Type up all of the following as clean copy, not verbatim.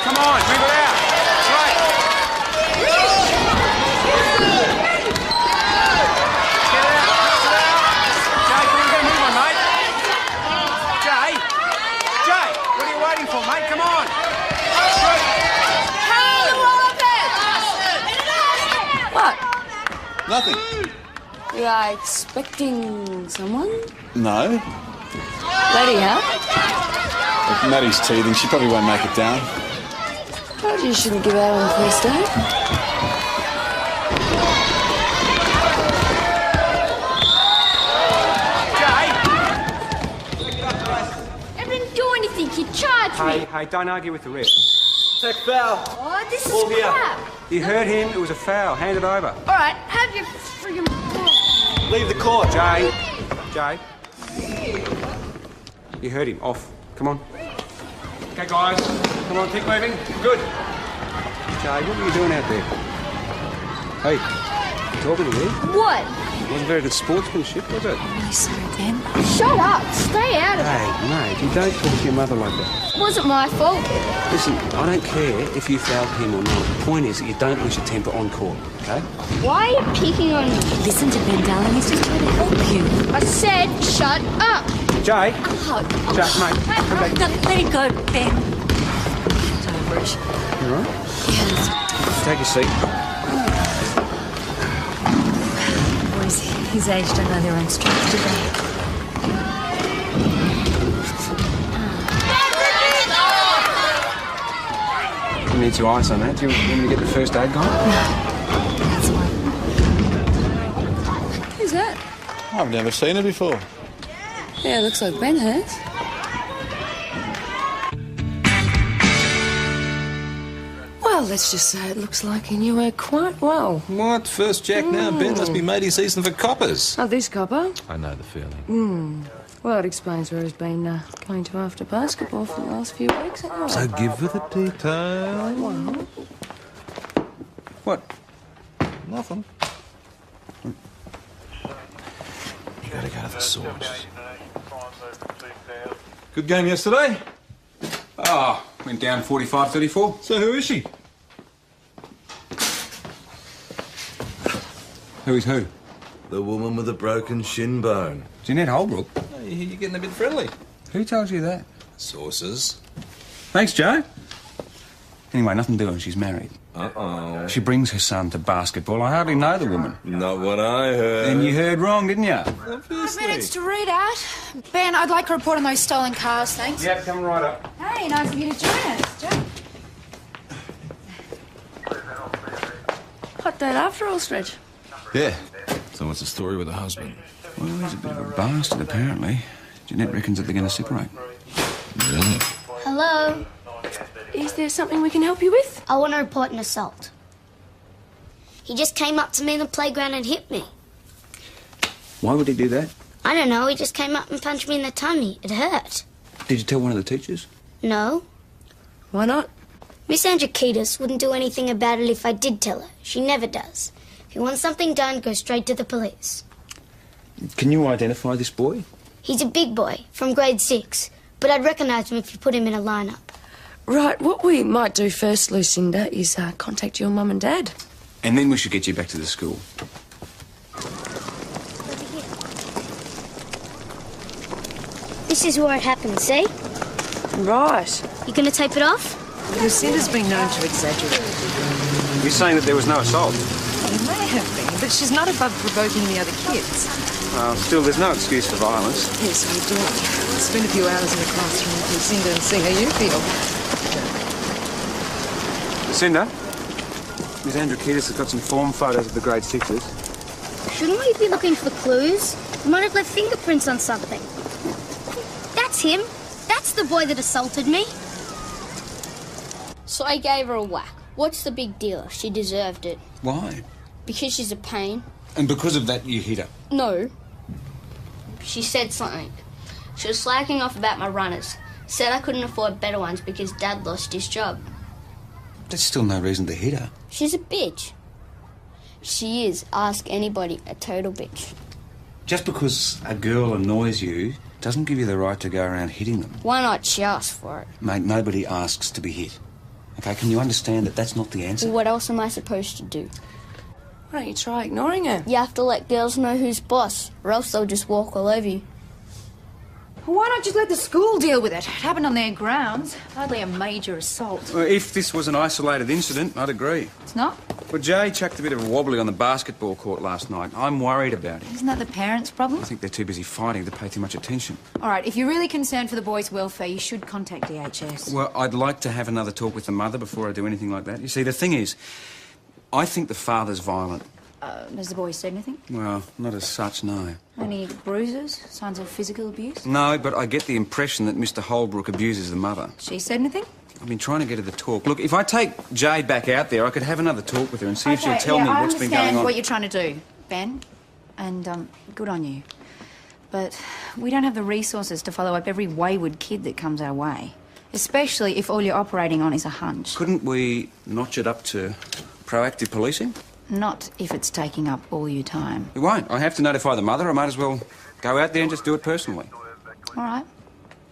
Come on, move it out. Straight. Get it out. Pass it out. Jay, come on, get a move on, mate. Jay. Jay, what are you waiting for, mate? Come on. Straight. What? Nothing. You are expecting someone? No. Lady, huh? If Maddie's teething, she probably won't make it down. Told you shouldn't give out on the first day. I didn't do anything. You charged me. Hey, don't argue with the ref. Take foul. Oh, this is Ball here. crap. You hurt him. It was a foul. Hand it over. All right, have your friggin' ball. Leave the court. Jay. Jay. You hurt him. Off. Come on. Okay, guys. Come on, keep moving. Good. Jay, what were you doing out there? Hey, you talking to me? What? Wasn't very good sportsmanship, was it? Really sorry, Ben. Shut up. Stay out of it. Hey, mate, you don't talk to your mother like that. It wasn't my fault. Listen, I don't care if you fouled him or not. The point is that you don't lose your temper on court, okay? Why are you picking on me? Listen to Ben, darling. He's just trying to help you. I said shut up. Jay. Oh, Jay, mate, come back. no, let it go, Ben. It's over it. You all right? Yes. Take your seat. Boys his age don't know their own strength, do they? You need some ice on that. Do you want me to get the first aid guy? That's one. Who's that? I've never seen her before. Yeah, looks like Ben has. Well, let's just say it looks like he knew her quite well. What? First jack now? Ben must be matey season for coppers. Oh, this copper? I know the feeling. Well, it explains where he's been going to after basketball for the last few weeks, anyway. So give her the detail. Well, What? Nothing. You gotta go to the source. Good game yesterday? Oh, went down 45-34. So who is she? Who is who? The woman with a broken shin bone. Jeanette Holbrook. Hey, you're getting a bit friendly. Who told you that? Sources. Thanks, Joe. Anyway, nothing doing. She's married. Uh-oh. She brings her son to basketball. I hardly know the woman. Not what I heard. Then you heard wrong, didn't you? Minutes to read out. Ben, I'd like a report on those stolen cars, thanks. Yeah, coming right up. Hey, nice of you to join us, Joe. hot date after all, Stretch. Yeah. So what's the story with the husband? Well, he's a bit of a bastard, apparently. Jeanette reckons that they're going to separate. Really? Hello. Is there something we can help you with? I want to report an assault. He just came up to me in the playground and hit me. Why would he do that? I don't know. He just came up and punched me in the tummy. It hurt. Did you tell one of the teachers? No. Why not? Miss Andrakidis wouldn't do anything about it if I did tell her. She never does. If you want something done, go straight to the police. Can you identify this boy? He's a big boy from grade 6, but I'd recognise him if you put him in a lineup. Right, what we might do first, Lucinda, is contact your mum and dad. And then we should get you back to the school. This is where it happened, see? Right. You gonna tape it off? Lucinda's been known to exaggerate. You're saying that there was no assault? It may have been, but she's not above provoking the other kids. Still, there's no excuse for violence. Yes, we do. Spend a few hours in the classroom with Lucinda and see how you feel. Lucinda, Miss Andrakidis has got some form photos of the grade 6s. Shouldn't we be looking for clues? We might have left fingerprints on something. That's him. That's the boy that assaulted me. So I gave her a whack. What's the big deal? She deserved it. Why? Because she's a pain. And because of that, you hit her? No. She said something. She was slacking off about my runners. Said I couldn't afford better ones because Dad lost his job. That's still no reason to hit her. She's a bitch. She is. Ask anybody. A total bitch. Just because a girl annoys you doesn't give you the right to go around hitting them. Why not? She asked for it. Mate, nobody asks to be hit. Okay, can you understand that that's not the answer? What else am I supposed to do? Why don't you try ignoring her? You have to let girls know who's boss, or else they'll just walk all over you. Why not just let the school deal with it? It happened on their grounds. Hardly a major assault. Well, if this was an isolated incident, I'd agree. It's not? Well, Jay chucked a bit of a wobbly on the basketball court last night. I'm worried about him. Isn't that the parents' problem? I think they're too busy fighting to pay too much attention. All right, if you're really concerned for the boy's welfare, you should contact DHS. Well, I'd like to have another talk with the mother before I do anything like that. You see, the thing is, I think the father's violent. Has the boy said anything? Well, not as such, no. Any bruises? Signs of physical abuse? No, but I get the impression that Mr. Holbrook abuses the mother. She said anything? I've been trying to get her to talk. Look, if I take Jay back out there, I could have another talk with her and see if she'll tell me what's been going on. I understand what you're trying to do, Ben, and good on you. But we don't have the resources to follow up every wayward kid that comes our way, especially if all you're operating on is a hunch. Couldn't we notch it up to proactive policing? Not if it's taking up all your time. It won't. I have to notify the mother. I might as well go out there and just do it personally. All right.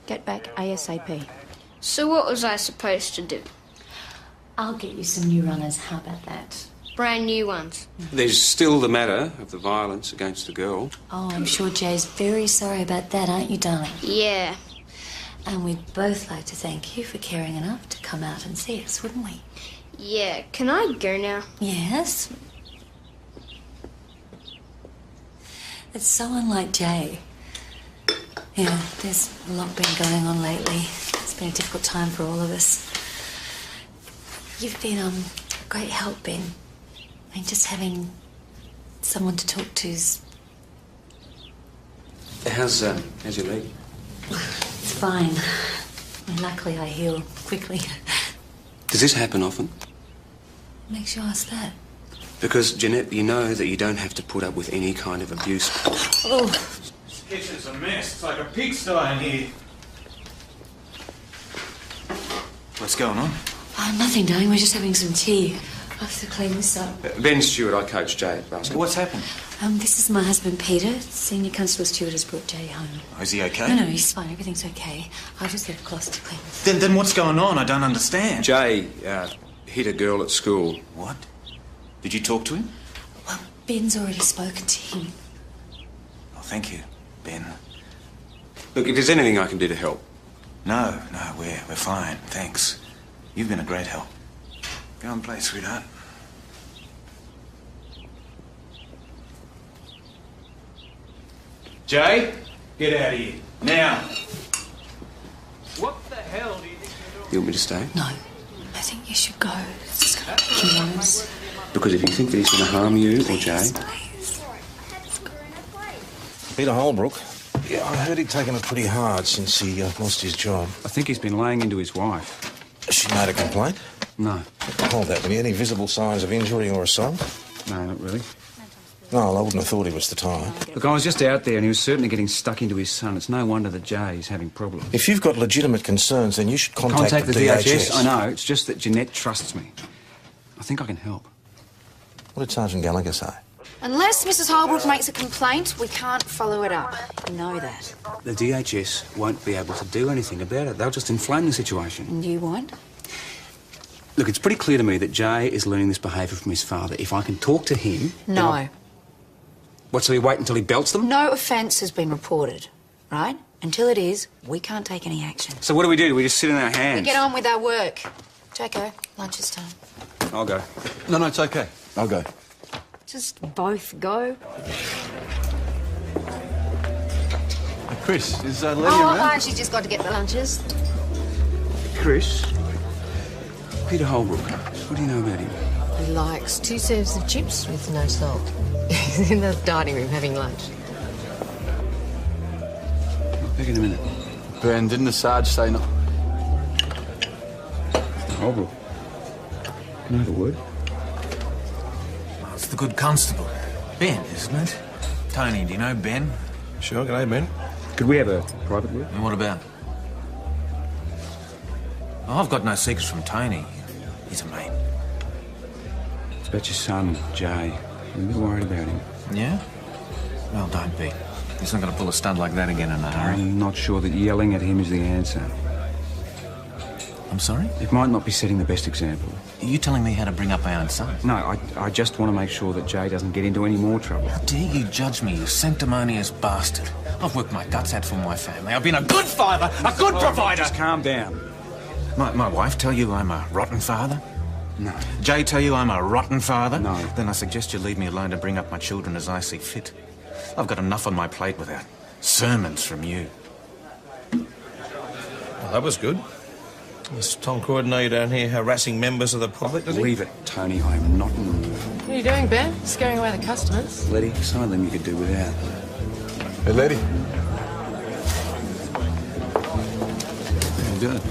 Get back ASAP. So what was I supposed to do? I'll get you some new runners. How about that? Brand new ones. There's still the matter of the violence against the girl. Oh, I'm sure Jay's very sorry about that, aren't you, darling? Yeah. And we'd both like to thank you for caring enough to come out and see us, wouldn't we? Yeah. Can I go now? Yes. It's so unlike Jay. Yeah, there's a lot been going on lately. It's been a difficult time for all of us. You've been a great help, Ben. I mean, just having someone to talk to's... How's your leg? It's fine. I mean, luckily I heal quickly. Does this happen often? Makes you ask that? Because, Jeanette, you know that you don't have to put up with any kind of abuse. Oh. This kitchen's a mess. It's like a pigsty in here. What's going on? Oh, nothing, darling. We're just having some tea. I have to clean this up. Ben Stewart, I coach Jay at basketball. What's happened? This is my husband, Peter. Senior Constable Stewart has brought Jay home. Oh, is he okay? No, he's fine. Everything's okay. I'll just get a cloth to clean. Then what's going on? I don't understand. Jay hit a girl at school. What? Did you talk to him? Well, Ben's already spoken to him. Oh, thank you, Ben. Look, if there's anything I can do to help. No, we're fine, thanks. You've been a great help. Go and play, sweetheart. Jay, get out of here. Now. What the hell do you think you're doing? You want me to stay? No, I think you should go. It's just gonna make you worse. Because if you think that he's going to harm you or Jay... Please. Peter Holbrook. Yeah, I heard he'd taken it pretty hard since he lost his job. I think he's been laying into his wife. She made a complaint? No. Hold that, will you? Any visible signs of injury or assault? No, not really. No, I wouldn't have thought he was the type. Look, I was just out there and he was certainly getting stuck into his son. It's no wonder that Jay's having problems. If you've got legitimate concerns, then you should contact the DHS. I know. It's just that Jeanette trusts me. I think I can help. What did Sergeant Gallagher say? Unless Mrs. Holbrook makes a complaint, we can't follow it up. You know that. The DHS won't be able to do anything about it. They'll just inflame the situation. And you won't? Look, it's pretty clear to me that Jay is learning this behaviour from his father. If I can talk to him... No. What, so we wait until he belts them? No offence has been reported, right? Until it is, we can't take any action. So what do? We just sit in our hands? We get on with our work. Jacko, lunch is time. I'll go. No, it's okay. I'll go. Just both go. Chris, is Letty Oh, she's just got to get the lunches. Chris? Peter Holbrook. What do you know about him? He likes 2 serves of chips with no salt. He's in the dining room having lunch. I'll pick in a minute. Ben, didn't the Sarge say no? Mr. Holbrook. Know the word? It's the good constable. Ben, isn't it? Tony, do you know Ben? Sure, g'day, Ben. Could we have a private word? And what about? Oh, I've got no secrets from Tony. He's a mate. It's about your son, Jay. I'm a bit worried about him. Yeah? Well, don't be. He's not going to pull a stunt like that again in a hurry. I'm not sure that yelling at him is the answer. I'm sorry? It might not be setting the best example. Are you telling me how to bring up my own son? No, I just want to make sure that Jay doesn't get into any more trouble. How dare you judge me, you sanctimonious bastard? I've worked my guts out for my family. I've been a good father, a good provider. Just calm down. My wife tell you I'm a rotten father? No. Jay tell you I'm a rotten father? No. Then I suggest you leave me alone to bring up my children as I see fit. I've got enough on my plate without sermons from you. Well, that was good. Is Tom Croydon know you down here harassing members of the public, does he? Leave it, Tony. I am not in the mood. What are you doing, Ben? Scaring away the customers? Letty, some of them you could do without. Hey, lady. Good.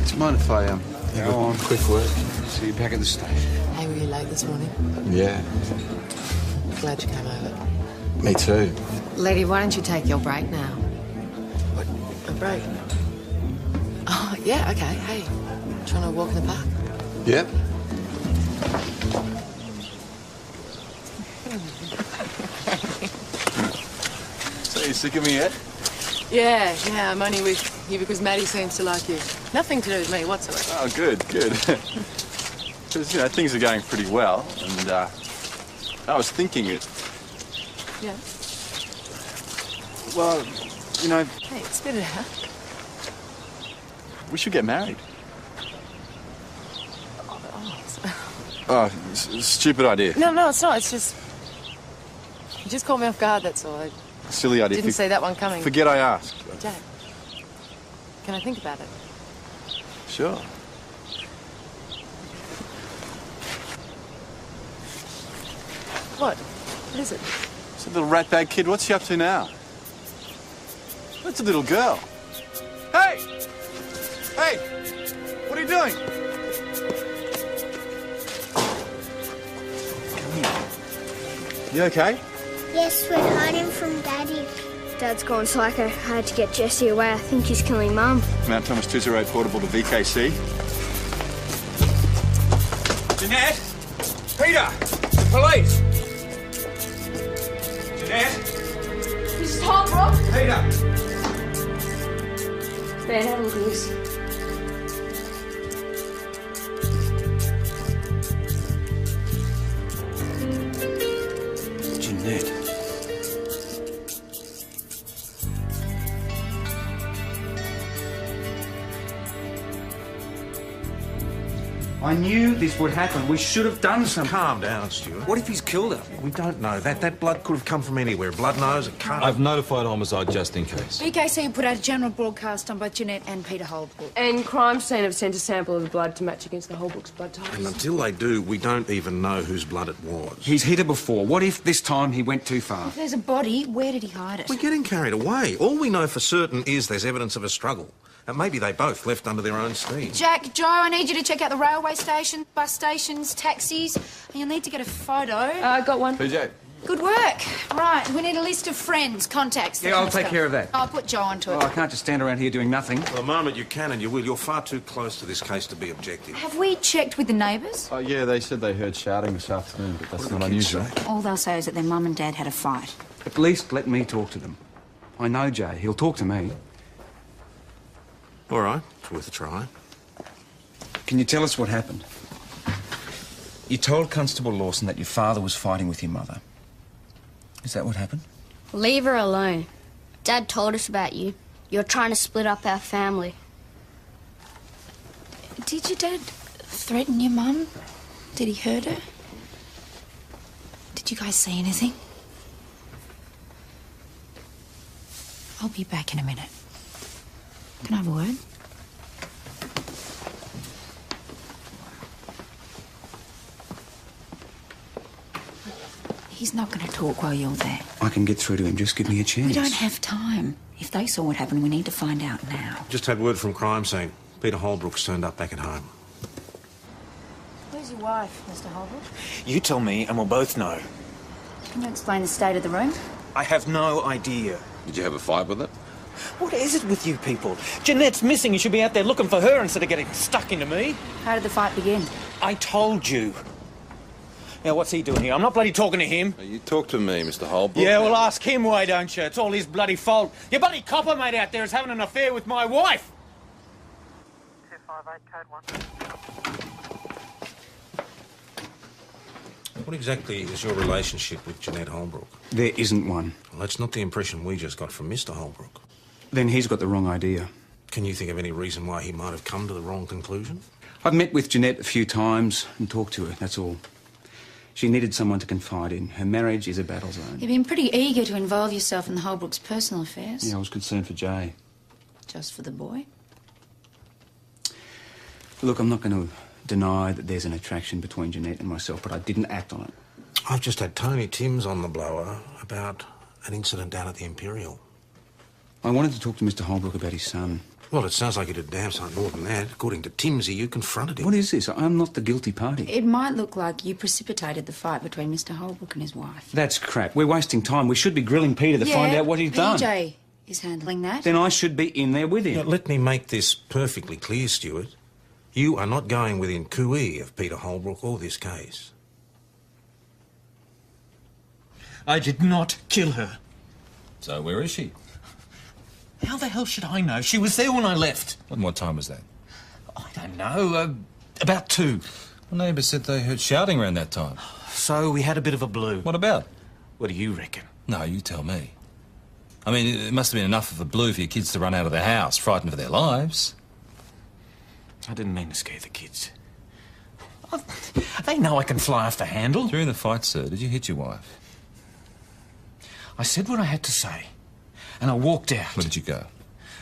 Do you mind if I Go on. quick word? See you back at the station. Hey, were you late this morning? Yeah. Glad you came over. Me too. Lady, why don't you take your break now? What? A break? Oh, yeah, okay. Hey, trying to walk in the park? Yep. So you sick of me yet? Yeah, I'm only with you because Maddie seems to like you. Nothing to do with me whatsoever. Oh, good. Because, you know, things are going pretty well, and I was thinking it. Yeah. Well, you know, Hey, spit it out. we should get married. Oh, Stupid idea. no, it's not. It's just... You just caught me off guard, that's all. I Silly idea. didn't see that one coming. Forget I asked. Jack, can I think about it? Sure. What? What is it? It's a little ratbag kid. What's he up to now? That's a little girl. Hey! Hey! What are you doing? Come here. You okay? Yes, we're hiding from Daddy. Dad's gone psycho. I had to get Jesse away. I think he's killing Mum. Mount Thomas 208 portable to VKC. Jeanette! Peter! The police! Jeanette! This is Holbrook. Peter! Ben, have a look at this. Jeanette. I knew this would happen. We should have done something. Calm down, Stuart. What if he's killed her? We don't know. That blood could have come from anywhere. Blood knows it can't. I've notified homicide just in case. BKC put out a general broadcast on both Jeanette and Peter Holbrook. And crime scene have sent a sample of the blood to match against the Holbrook's blood type. And until they do, we don't even know whose blood it was. He's hit her before. What if this time he went too far? If there's a body, where did he hide it? We're getting carried away. All we know for certain is there's evidence of a struggle. And maybe they both left under their own steam. Jack, Joe, I need you to check out the railway station, bus stations, taxis, and you'll need to get a photo. Got one. PJ. Good work. Right, we need a list of friends, contacts. that Yeah, kind I'll of take stuff. care of that. I'll put Joe onto it. Oh, I can't just stand around here doing nothing. For the moment you can and you will. You're far too close to this case to be objective. Have we checked with the neighbours? Oh, yeah, they said they heard shouting this afternoon, but that's not unusual. All they'll say is that their mum and dad had a fight. At least let me talk to them. I know Jay. He'll talk to me. All right, it's worth a try. Can you tell us what happened? You told Constable Lawson that your father was fighting with your mother. Is that what happened? Leave her alone. Dad told us about you. You're trying to split up our family. Did your dad threaten your mum? Did he hurt her? Did you guys say anything? I'll be back in a minute. Can I have a word? He's not going to talk while you're there. I can get through to him. Just give me a chance. We don't have time. If they saw what happened, we need to find out now. Just had word from crime scene. Peter Holbrook's turned up back at home. Where's your wife, Mr. Holbrook? You tell me and we'll both know. Can you explain the state of the room? I have no idea. Did you have a fight with it? What is it with you people? Jeanette's missing. You should be out there looking for her instead of getting stuck into me. How did the fight begin? I told you. Now, what's he doing here? I'm not bloody talking to him. You talk to me, Mr. Holbrook. Yeah, well, ask him why, don't you? It's all his bloody fault. Your bloody copper mate out there is having an affair with my wife. 258 code 1. What exactly is your relationship with Jeanette Holbrook? There isn't one. Well, that's not the impression we just got from Mr. Holbrook. Then he's got the wrong idea. Can you think of any reason why he might have come to the wrong conclusion? I've met with Jeanette a few times and talked to her, that's all. She needed someone to confide in. Her marriage is a battle zone. You've been pretty eager to involve yourself in the Holbrooks' personal affairs. Yeah, I was concerned for Jay. Just for the boy? Look, I'm not going to deny that there's an attraction between Jeanette and myself, but I didn't act on it. I've just had Tony Timms on the blower about an incident down at the Imperial. I wanted to talk to Mr. Holbrook about his son. Well, it sounds like you did damn sight more than that. According to Timsy, you confronted him. What is this? I'm not the guilty party. It might look like you precipitated the fight between Mr. Holbrook and his wife. That's crap. We're wasting time. We should be grilling Peter to find out what he's done. PJ is handling that. Then I should be in there with him. Now, let me make this perfectly clear, Stuart. You are not going within cooee of Peter Holbrook or this case. I did not kill her. So where is she? How the hell should I know? She was there when I left. What time was that? I don't know. About 2. Well, neighbours said they heard shouting around that time. So we had a bit of a blue. What about? What do you reckon? No, you tell me. I mean, it must have been enough of a blue for your kids to run out of the house, frightened for their lives. I didn't mean to scare the kids. They know I can fly off the handle. During the fight, sir, did you hit your wife? I said what I had to say, and I walked out. Where did you go?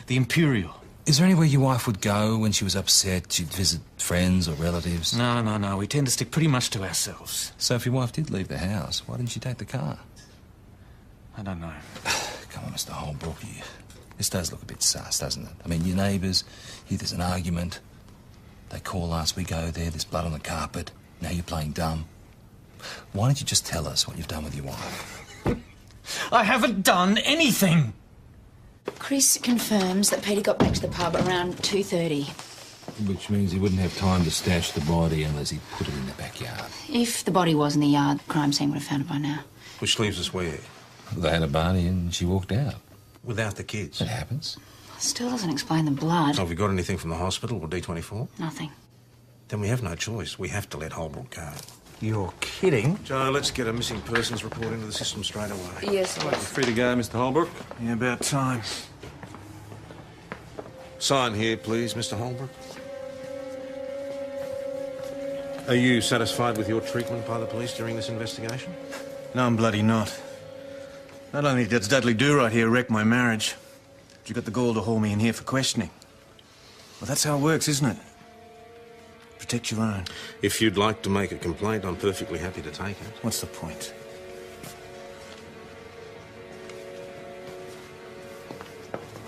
The Imperial. Is there anywhere your wife would go when she was upset? She'd visit friends or relatives? No. We tend to stick pretty much to ourselves. So if your wife did leave the house, why didn't she take the car? I don't know. Come on, Mr. Holbrook. This does look a bit sus, doesn't it? I mean, your neighbours, here there's an argument. They call us, we go there, there's blood on the carpet. Now you're playing dumb. Why don't you just tell us what you've done with your wife? I haven't done anything. Chris confirms that Peter got back to the pub around 2:30. Which means he wouldn't have time to stash the body unless he put it in the backyard. If the body was in the yard, the crime scene would have found it by now. Which leaves us where? They had a party and she walked out. Without the kids? It happens. Still doesn't explain the blood. So have we got anything from the hospital or D24? Nothing. Then we have no choice. We have to let Holbrook go. You're kidding? Joe, let's get a missing persons report into the system straight away. Yes, Free to go, Mr. Holbrook. Yeah, about time. Sign here, please, Mr. Holbrook. Are you satisfied with your treatment by the police during this investigation? No, I'm bloody not. Not only did Dudley Do-Right here wreck my marriage, but you got the gall to haul me in here for questioning. Well, that's how it works, isn't it? Protect your own. If you'd like to make a complaint, I'm perfectly happy to take it. What's the point?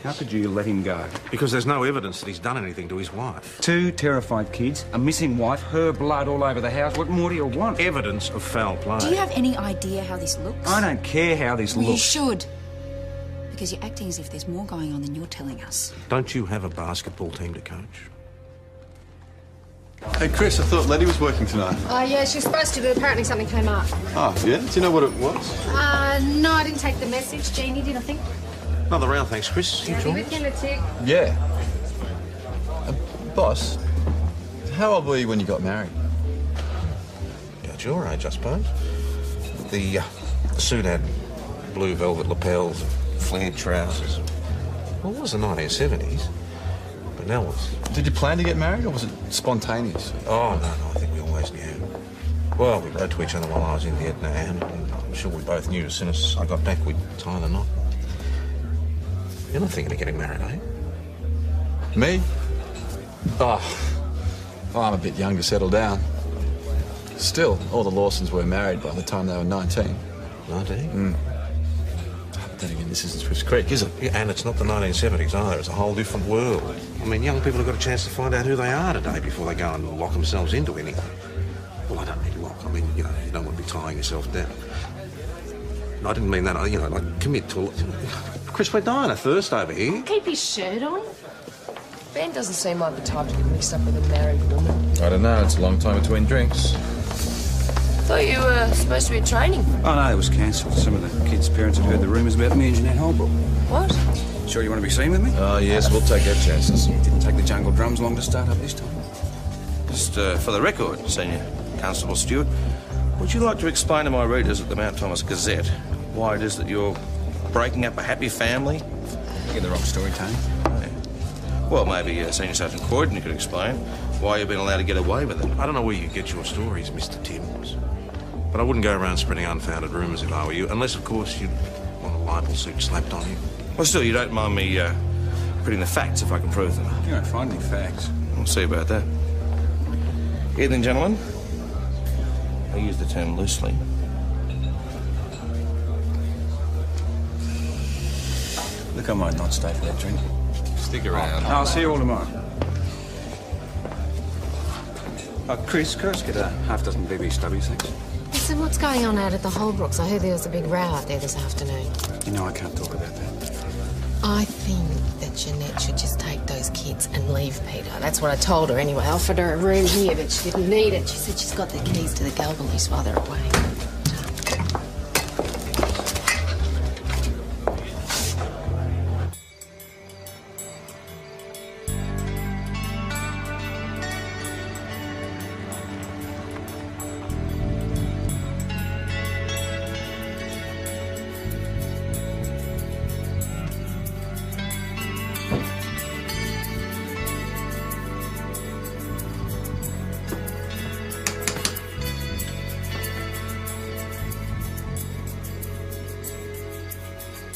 How could you let him go? Because there's no evidence that he's done anything to his wife. 2 terrified kids, a missing wife, her blood all over the house. What more do you want? Evidence of foul play. Do you have any idea how this looks? I don't care how this Well, looks. you should. Because you're acting as if there's more going on than you're telling us. Don't you have a basketball team to coach? Hey, Chris, I thought Letty was working tonight. Yeah, she was supposed to, but apparently something came up. Oh, yeah? Do you know what it was? No, I didn't take the message. Jeannie did, I think. Another round, thanks, Chris. Yeah, be with you in a tick. Yeah. Boss, how old were you when you got married? About your age, I suppose. The suit had blue velvet lapels, flared trousers. Well, it was the 1970s, but now it's... Did you plan to get married, or was it spontaneous? Oh, no, I think we always knew. Well, we wrote to each other while I was in Vietnam, and I'm sure we both knew as soon as I got back we'd tie the knot. You're not thinking of getting married, are you? Me? Oh, I'm a bit young to settle down. Still, all the Lawsons were married by the time they were 19. 19? Then again, this isn't Swift's Creek, is it? Yeah, and it's not the 1970s either. It's a whole different world. I mean, young people have got a chance to find out who they are today before they go and lock themselves into anything. Well, I don't mean lock. I mean, you don't want to be tying yourself down. I didn't mean that. Like commit to... Chris, we're dying of thirst over here. Keep his shirt on. Ben doesn't seem like the type to get mixed up with a married woman. I don't know, it's a long time between drinks. thought you were supposed to be at training. Oh, no, it was cancelled. Some of the kids' parents had heard the rumours about me and Jeanette Holbrook. What? Sure you want to be seen with me? Oh, yes, we'll take our chances. It didn't take the jungle drums long to start up this time. Just for the record, Senior Constable Stewart, would you like to explain to my readers at the Mount Thomas Gazette why it is that you're breaking up a happy family? You get the wrong story, Tony. Oh, yeah. Well, maybe Senior Sergeant Croydon could explain why you've been allowed to get away with it. I don't know where you get your stories, Mr. Timms. But I wouldn't go around spreading unfounded rumours if I were you, unless, of course, you'd want a libel suit slapped on you. Well, still, you don't mind me putting the facts if I can prove them. You don't find any facts. We'll see about that. Evening, gentlemen. I use the term loosely. Look, I might not stay for that drink. Stick around. I'll see you all tomorrow. Chris, could I just get a half dozen BB stubbies, thanks? So what's going on out at the Holbrooks? I heard there was a big row out there this afternoon. You know I can't talk about that. I think that Jeanette should just take those kids and leave Peter. That's what I told her anyway. I offered her a room here, but she didn't need it. She said she's got the keys to the Galvaloose while they're away.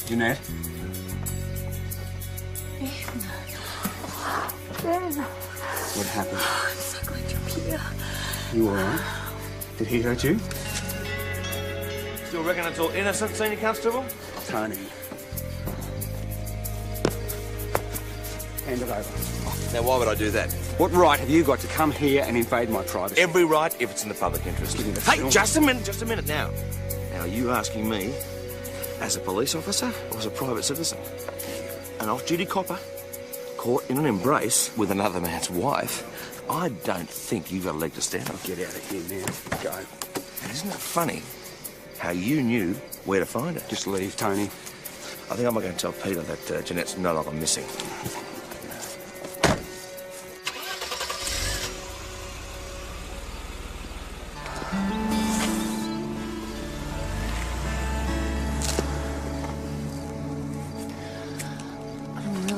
Jeanette? What happened? I'm so glad you're here. You all right? Did he hurt you? Still reckon it's all innocent, Senior Constable? Tony. Hand it over. Now, why would I do that? What right have you got to come here and invade my privacy? Every right if it's in the public interest. Give me the Hey, film. just a minute now. Now, are you asking me, as a police officer or as a private citizen? An off-duty copper caught in an embrace with another man's wife? I don't think you've got a leg to stand on. Get out of here now. Go. Isn't it funny how you knew where to find her? Just leave, Tony. I think I'm going to tell Peter that Jeanette's no longer missing.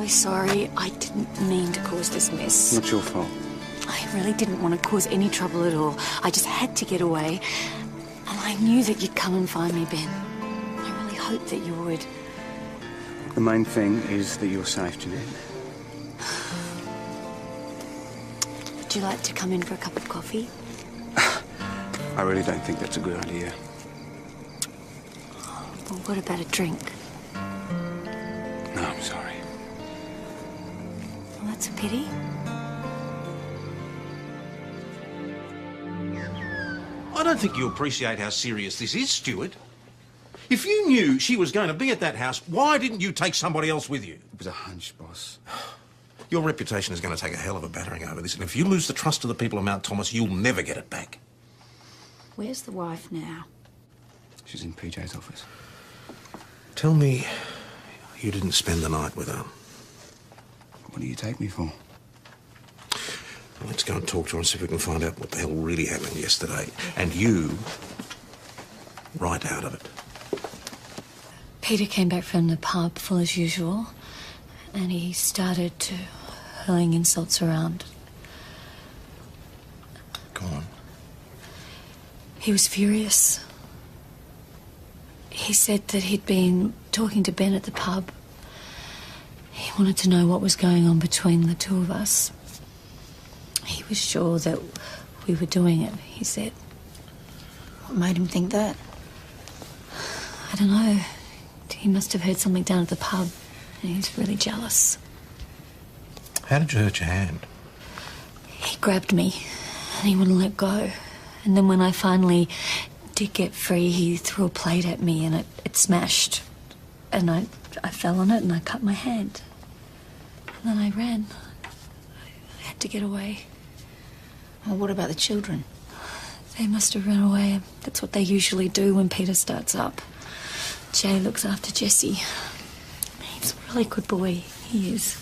Sorry, I didn't mean to cause this mess. Not your fault. I really didn't want to cause any trouble at all. I just had to get away. And I knew that you'd come and find me, Ben. I really hoped that you would. The main thing is that you're safe, Jeanette. Would you like to come in for a cup of coffee? I really don't think that's a good idea. Well, what about a drink? No, I'm sorry. Well, that's a pity. I don't think you appreciate how serious this is, Stuart. If you knew she was going to be at that house, why didn't you take somebody else with you? It was a hunch, boss. Your reputation is going to take a hell of a battering over this, and if you lose the trust of the people of Mount Thomas, you'll never get it back. Where's the wife now? She's in PJ's office. Tell me you didn't spend the night with her. What do you take me for? Well, let's go and talk to her and see if we can find out what the hell really happened yesterday. And you, right out of it. Peter came back from the pub full as usual, and he started hurling insults around. Go on. He was furious. He said that he'd been talking to Ben at the pub. He wanted to know what was going on between the two of us. He was sure that we were doing it, he said. What made him think that? I don't know. He must have heard something down at the pub, and he was really jealous. How did you hurt your hand? He grabbed me, and he wouldn't let go. And then when I finally did get free, he threw a plate at me, and it smashed. And I fell on it, and I cut my hand. And then I ran. I had to get away. Well, what about the children? They must have run away. That's what they usually do when Peter starts up. Jay looks after Jesse. He's a really good boy. He is.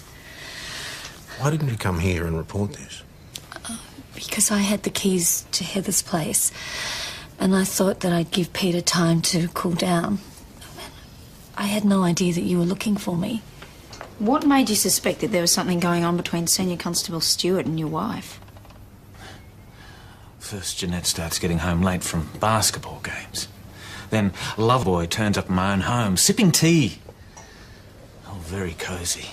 Why didn't you come here and report this? Because I had the keys to Heather's place, and I thought that I'd give Peter time to cool down. I had no idea that you were looking for me. What made you suspect that there was something going on between Senior Constable Stewart and your wife? First, Jeanette starts getting home late from basketball games. Then, Loveboy turns up in my own home, sipping tea. Oh, very cosy.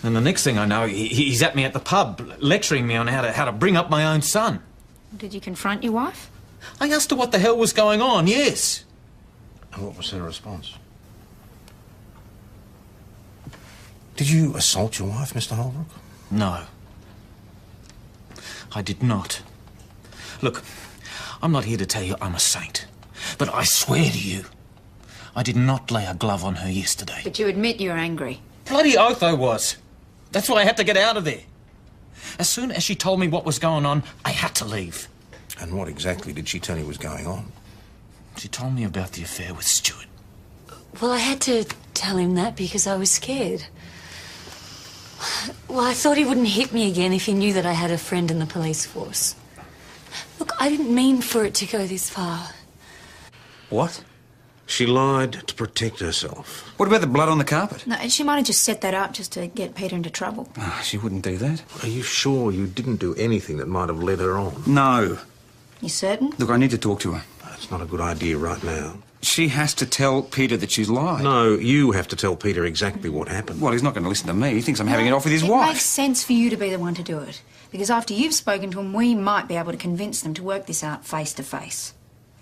And the next thing I know, he's at me at the pub, lecturing me on how to bring up my own son. Did you confront your wife? I asked her what the hell was going on, yes. And what was her response? Did you assault your wife, Mr. Holbrook? No. I did not. Look, I'm not here to tell you I'm a saint, but I swear to you, I did not lay a glove on her yesterday. But you admit you're angry. Bloody oath I was. That's why I had to get out of there. As soon as she told me what was going on, I had to leave. And what exactly did she tell you was going on? She told me about the affair with Stewart. Well, I had to tell him that because I was scared. Well, I thought he wouldn't hit me again if he knew that I had a friend in the police force. Look, I didn't mean for it to go this far. What? She lied to protect herself. What about the blood on the carpet? No, she might have just set that up just to get Peter into trouble. Oh, she wouldn't do that. Are you sure you didn't do anything that might have led her on? No. You certain? Look, I need to talk to her. That's not a good idea right now. She has to tell Peter that she's lied. No, you have to tell Peter exactly what happened. Well, he's not going to listen to me. He thinks I'm having it off with his It wife. makes sense for you to be the one to do it. Because after you've spoken to him, we might be able to convince them to work this out face to face.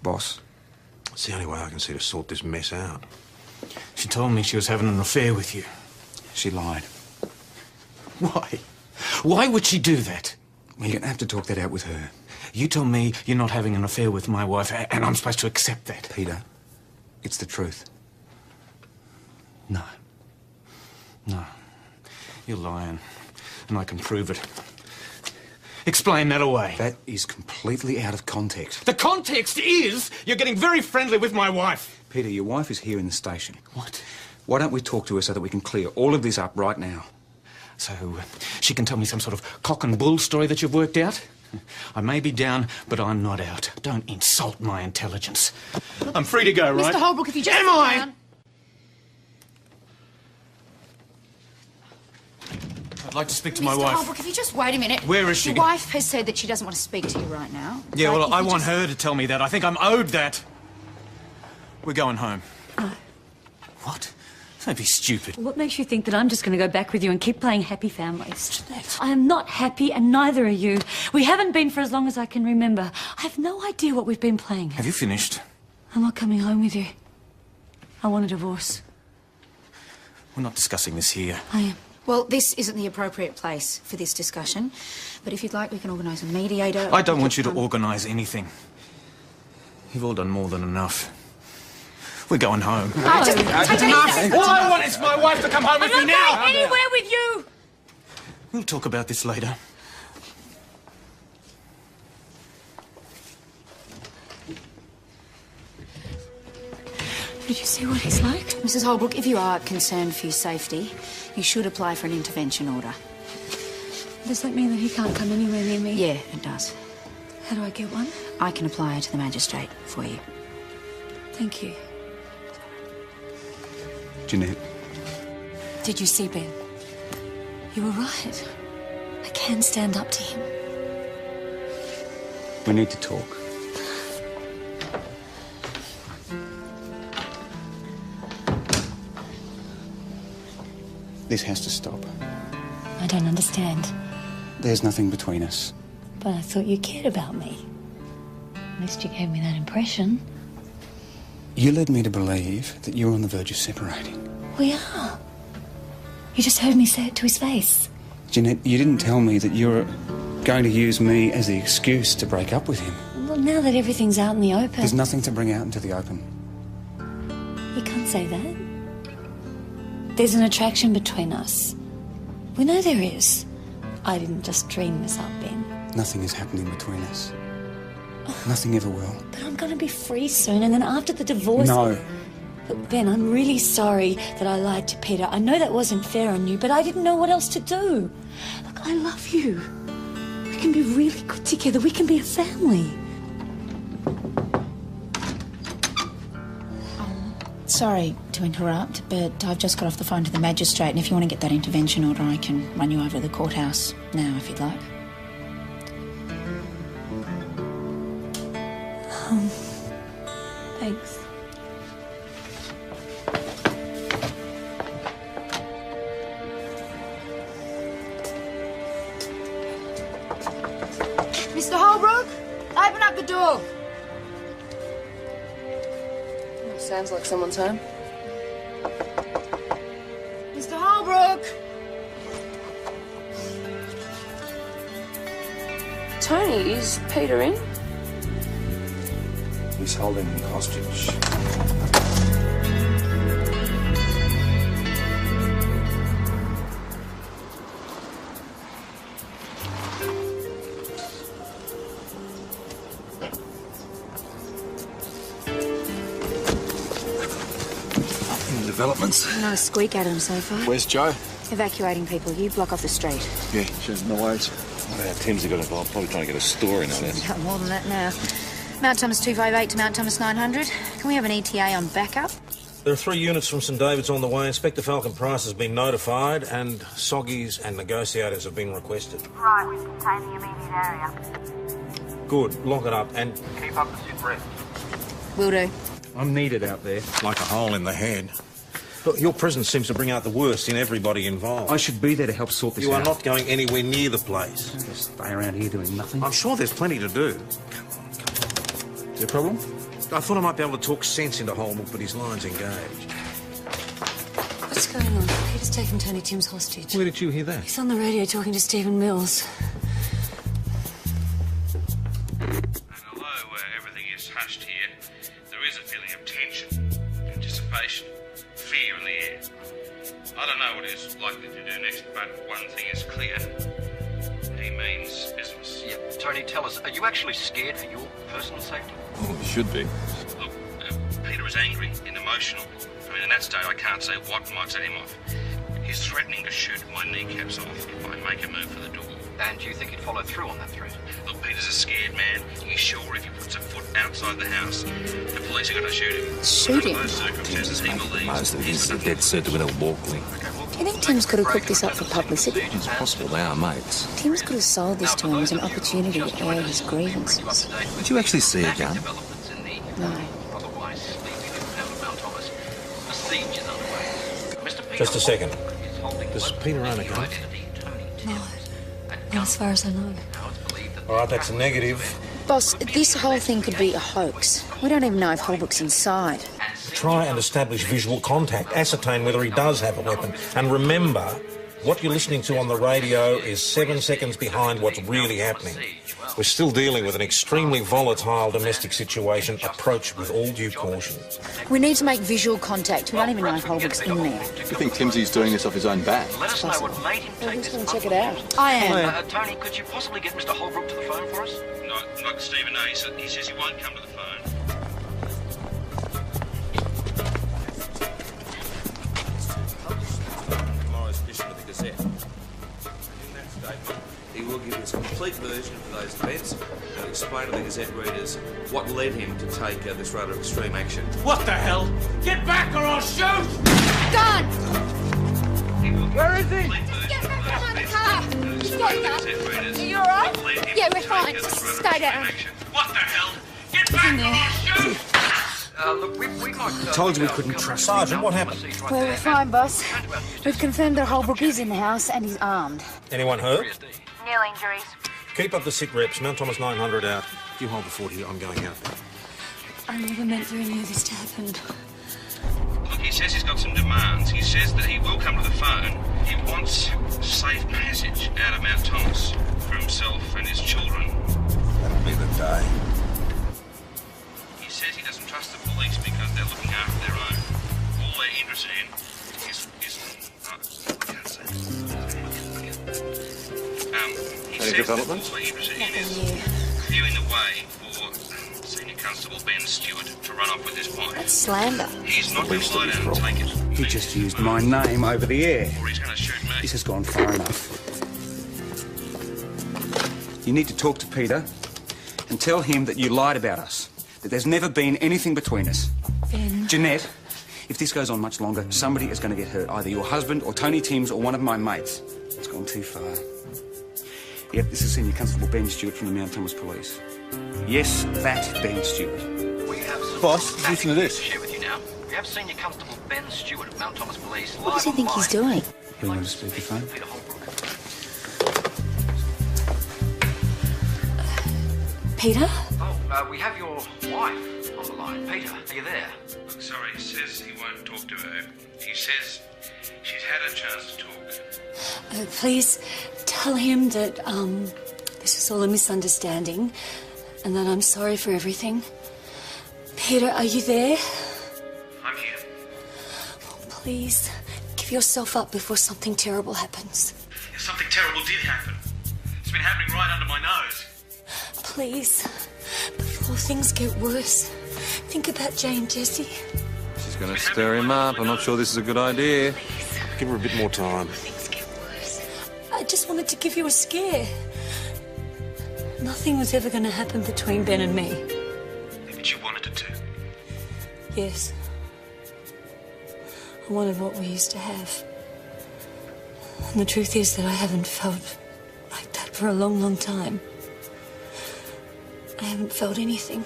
Boss. It's the only way I can see to sort this mess out. She told me she was having an affair with you. She lied. Why? Why would she do that? Well, you're going to have to talk that out with her. You tell me you're not having an affair with my wife, and I'm supposed to accept that. Peter, it's the truth. No. No. You're lying, and I can prove it. Explain that away. That is completely out of context. The context is you're getting very friendly with my wife. Peter, your wife is here in the station. What? Why don't we talk to her so that we can clear all of this up right now? So she can tell me some sort of cock and bull story that you've worked out? I may be down, but I'm not out. Don't insult my intelligence. I'm free to go, right? Mr. Holbrook, if you just... Am I? Down. I'd like to speak to my wife. Mr. Holbrook, if you just wait a minute. Where is she? Your wife has said that she doesn't want to speak to you right now. Yeah, But well, if I you want just- her to tell me that. I think I'm owed that. We're going home. What? Don't be stupid. What makes you think that I'm just going to go back with you and keep playing happy families? Jeanette. I am not happy, and neither are you. We haven't been for as long as I can remember. I have no idea what we've been playing. Have you finished? I'm not coming home with you. I want a divorce. We're not discussing this here. I am. Well, this isn't the appropriate place for this discussion. But if you'd like, we can organise a mediator. I don't want you to organise anything. You've all done more than enough. We're going home. Oh, just take it easy. All I want is my wife to come home with me I'm now. not going anywhere with you. We'll talk about this later. Did you see what he's like? Mrs. Holbrook, if you are concerned for your safety, you should apply for an intervention order. Does that mean that he can't come anywhere near me? Yeah, it does. How do I get one? I can apply to the magistrate for you. Thank you. Jeanette. Did you see, Ben? You were right. I can stand up to him. We need to talk. This has to stop. I don't understand. There's nothing between us. But I thought you cared about me. At least you gave me that impression. You led me to believe that you were on the verge of separating. We are. You just heard me say it to his face. Jeanette, you didn't tell me that you were going to use me as the excuse to break up with him. Well, now that everything's out in the open... There's nothing to bring out into the open. You can't say that. There's an attraction between us. We know there is. I didn't just dream this up, Ben. Nothing is happening between us. Nothing ever will. But I'm going to be free soon, and then after the divorce... No. Look, Ben, I'm really sorry that I lied to Peter. I know that wasn't fair on you, but I didn't know what else to do. Look, I love you. We can be really good together. We can be a family. Sorry to interrupt, but I've just got off the phone to the magistrate, and if you want to get that intervention order, I can run you over to the courthouse now, if you'd like. Thanks. Mr. Holbrook, open up the door. Sounds like someone's home. Mr. Holbrook! Tony, is Peter in? He's holding me hostage. Developments. Not a squeak out of him so far. Where's Joe? Evacuating people. You block off the street. Yeah, sure, no worries. Tim's got involved, probably trying to get a story on this. Got more than that now. Mount Thomas 258 to Mount Thomas 900. Can we have an ETA on backup? There are 3 units from St David's on the way. Inspector Falcon Price has been notified, and Soggies and negotiators have been requested. Right, we've contained the immediate area. Good, lock it up and Keep up the sit rep. Will do. I'm needed out there. like a hole in the head. Look, your presence seems to bring out the worst in everybody involved. I should be there to help sort this out. You are not going anywhere near the place. Just stay around here doing nothing. I'm sure there's plenty to do. Is there a problem? I thought I might be able to talk sense into Holbrook, but his line's engaged. What's going on? Peter's taken Tony Tim's hostage. Where did you hear that? He's on the radio talking to Stephen Mills. Although everything is hushed here, there is a feeling of tension, anticipation, fear in the air. I don't know what he's likely to do next, but one thing is clear. He means business. Yeah, Tony, tell us, are you actually scared for your personal safety? Oh, we should be. Look, Peter is angry and emotional. I mean, in that state, I can't say what might set him off. He's threatening to shoot my kneecaps off if I make a move for the door. And do you think he'd follow through on that threat? Look, Peter's a scared man. He's sure if he puts a foot outside the house, the police are going to shoot him. Shoot him? Under those circumstances, he believes... Most of these are dead set to win a walkling. Do you think Tim's could have cooked this up for publicity? It's possible they are mates. Tim's could have sold this to him as an opportunity to air his grievances. Did you actually see a gun? No. Just a second. Does Peter own a gun? No. Not as far as I know. All right, that's a negative. Boss, this whole thing could be a hoax. We don't even know if Holbrook's inside. Try and establish visual contact. Ascertain whether he does have a weapon. And remember, what you're listening to on the radio is 7 seconds behind what's really happening. We're still dealing with an extremely volatile domestic situation. Approach with all due caution. We need to make visual contact. We don't even know if Holbrook's in there. Do you think Timsy's doing this off his own bat? Let us know what made him take this. Check it out. I am. Tony, could you possibly get Mr. Holbrook to the phone for us? Not Stephen, no. He says he won't come to the phone. Tomorrow's edition of the Gazette. In that statement, he will give his complete version of those events and explain to the Gazette readers what led him to take this rather extreme action. What the hell? Get back or I'll shoot! Done! Where is he? Get back behind the car! He's getting up. Are you alright? Yeah, we're fine. Just stay down. What the hell? Get back or I'll shoot! Look, we might... Told you we couldn't trust him. Sergeant, what happened? Well, we're fine, boss. We've confirmed that Holbrook is in the house and he's armed. Anyone hurt? Nil injuries. Keep up the sit reps. Mount Thomas 900 out. You hold the fort here. I'm going out. I never meant for any of this to happen. Look, he says he's got some demands. He says that he will come to the phone. He wants safe passage out of Mount Thomas for himself and his children. That'll be the day. He says he doesn't trust the police because they're looking after their own. All they're interested in is I can't say. He Any says developments? that all they're interested in is clearing the way for Constable Ben Stewart to run off with his wife. That's slander. He's not going to lie down and take it. He just used my name over the air. Or he's going to shoot me. This has gone far enough. You need to talk to Peter and tell him that you lied about us, that there's never been anything between us. Ben. Jeanette, if this goes on much longer, somebody is going to get hurt, either your husband or Tony Timms or one of my mates. It's gone too far. Yep, this is Senior Constable Ben Stewart from the Mount Thomas Police. Yes, that Ben Stewart. We have Boss, listen to this. share with you now. We have Senior Constable Ben Stewart of Mount Thomas Police. What does he think he's doing? Who on speakerphone? Peter? Oh, we have your wife on the line. Peter, are you there? Sorry, he says he won't talk to her. He says she's had a chance to talk. Please tell him that this is all a misunderstanding and that I'm sorry for everything. Peter, are you there? I'm here. Oh, please, give yourself up before something terrible happens. Something terrible did happen. It's been happening right under my nose. Please, before things get worse, think about Jay and Jesse. She's going to stir him up. I'm not sure this is a good idea. Give her a bit more time. I just wanted to give you a scare. Nothing was ever going to happen between Ben and me. But you wanted it to. Yes. I wanted what we used to have. And the truth is that I haven't felt like that for a long, long time. I haven't felt anything.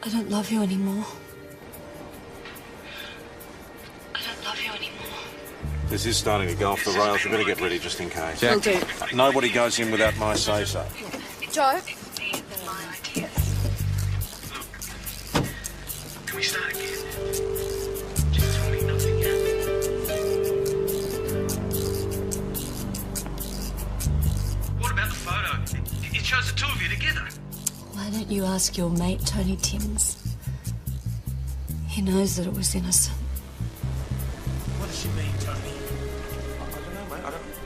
I don't love you anymore. I don't love you anymore. This is starting to go off the rails. You better get ready just in case. Will do. Nobody goes in without my say-so. Joe? Can we start again? Just tell me nothing, yeah? What about the photo? It shows the two of you together. Why don't you ask your mate, Tony Timms? He knows that it was innocent. What does she mean, Tony? I don't know, mate.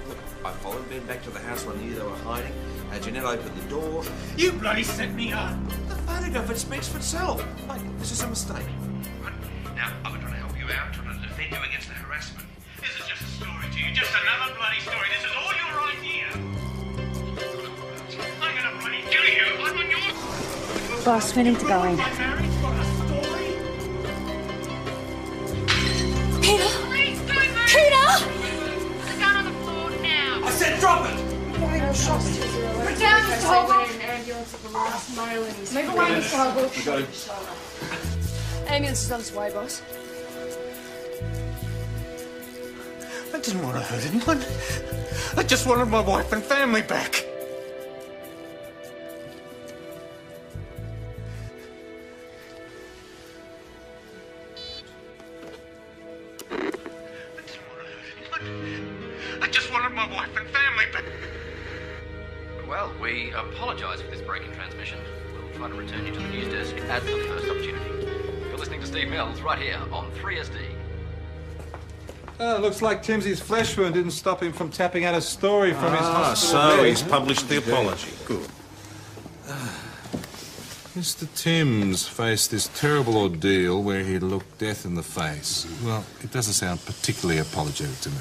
Look, I followed Ben back to the house when I knew they were hiding. Jeanette opened the door. You bloody set me up. The photograph, it speaks for itself. Mate, this is a mistake. Right. Now, I've been trying to help you out, trying to defend you against the harassment. This is just a story to you, just another bloody story. This is all your idea. I'm gonna bloody kill you. I'm on your... Boss, we need to go in. Peter! Please, don't move! Peter! Put the gun on the floor now. I said drop it! Put down, Mr. Holbrook. Move away, Mr. Holbrook. Ambulance is on its way, boss. I didn't want to hurt anyone. I just wanted my wife and family back. I just wanted my wife and family back. Well, we apologise for this break in transmission. We'll try to return you to the news desk at the first opportunity. You're listening to Steve Mills right here on 3SD. Looks like Timsy's flesh wound didn't stop him from tapping out a story from his hospital So bed. he's published the apology. Good. Mr. Timms faced this terrible ordeal where he looked death in the face. Well, it doesn't sound particularly apologetic to me.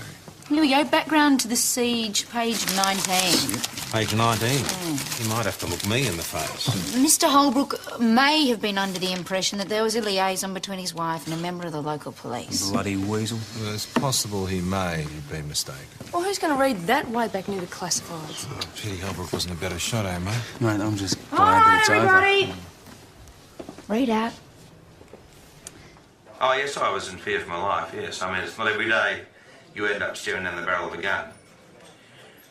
Here we go. Background to the siege, page 19. Page 19. You might have to look me in the face. Mr. Holbrook may have been under the impression that there was a liaison between his wife and a member of the local police. Bloody weasel. Well, it's possible he may have been mistaken. Well, who's going to read that way back near the classifieds? Oh, pity Holbrook wasn't a better shot, eh, mate? Mate, I'm just All glad right, that it's everybody. over. Read out. Oh, yes, I was in fear for my life, yes. I mean, it's not every day you end up staring down the barrel of a gun.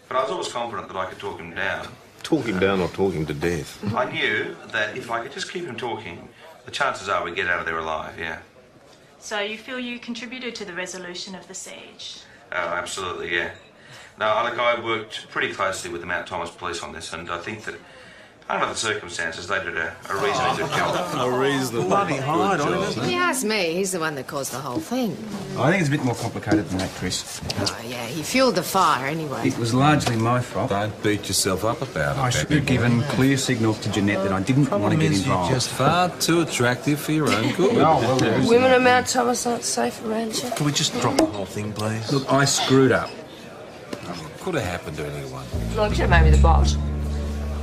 But I was always confident that I could talk him down. Talk him down or talk him to death. I knew that if I could just keep him talking, the chances are we'd get out of there alive, yeah. So you feel you contributed to the resolution of the siege? Oh, absolutely, yeah. No, look, I worked pretty closely with the Mount Thomas Police on this, and I think that Under the circumstances, they did a reasonably good job. A reasonable. Bloody hard on him, If you ask me, he's the one that caused the whole thing. I think it's a bit more complicated than that, Chris. Oh, yeah, he fueled the fire anyway. It was largely my fault. Don't beat yourself up about it. I should have given clear signals to Jeanette that I didn't want to get involved. You're just far too attractive for your own good. Women of Mount Thomas aren't safe around you. Can we just drop the whole thing, please? Look, I screwed up. Could have happened to anyone. Well, you should have made me the boss.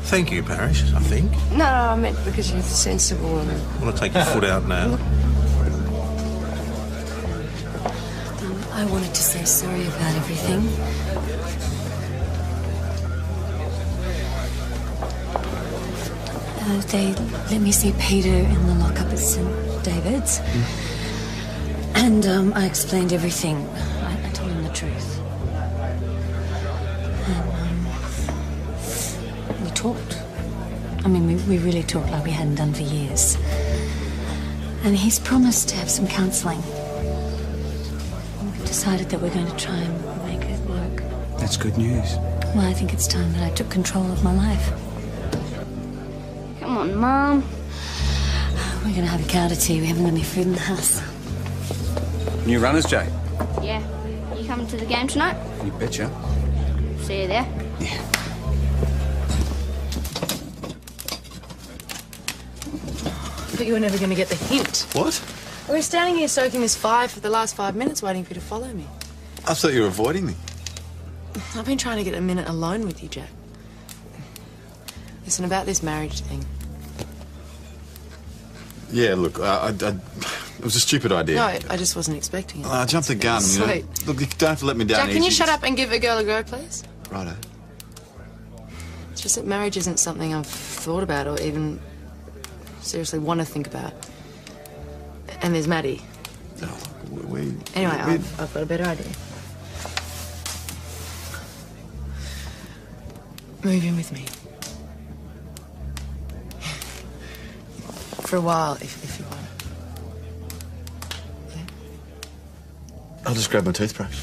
Thank you, Parrish, I think. No, I meant because you're sensible and... I want to take your foot out now. I wanted to say sorry about everything. They let me see Peter in the lockup at St. David's. And I explained everything. I told him the truth. And we talked. I mean, we really talked like we hadn't done for years. And he's promised to have some counselling. We've decided that we're going to try and make it work. That's good news. Well, I think it's time that I took control of my life. Come on, Mum. We're going to have a cow to tea. We haven't got any food in the house. New runners, Jay? Yeah. You coming to the game tonight? You betcha. See you there. Yeah. I thought you were never going to get the hint. What? I was standing here soaking this fire for the last 5 minutes waiting for you to follow me. I thought you were avoiding me. I've been trying to get a minute alone with you, Jack. Listen, about this marriage thing. Yeah, look, it was a stupid idea. No, I just wasn't expecting it. I jumped the gun. You know. Sweet. Look, you don't have to let me down Jack, can you easy. shut up and give a girl a go, please? Righto. It's just that marriage isn't something I've thought about or even seriously want to think about. And there's Maddie. Anyway, I've got a better idea. Move in with me. For a while, if you want. I'll just grab my toothbrush.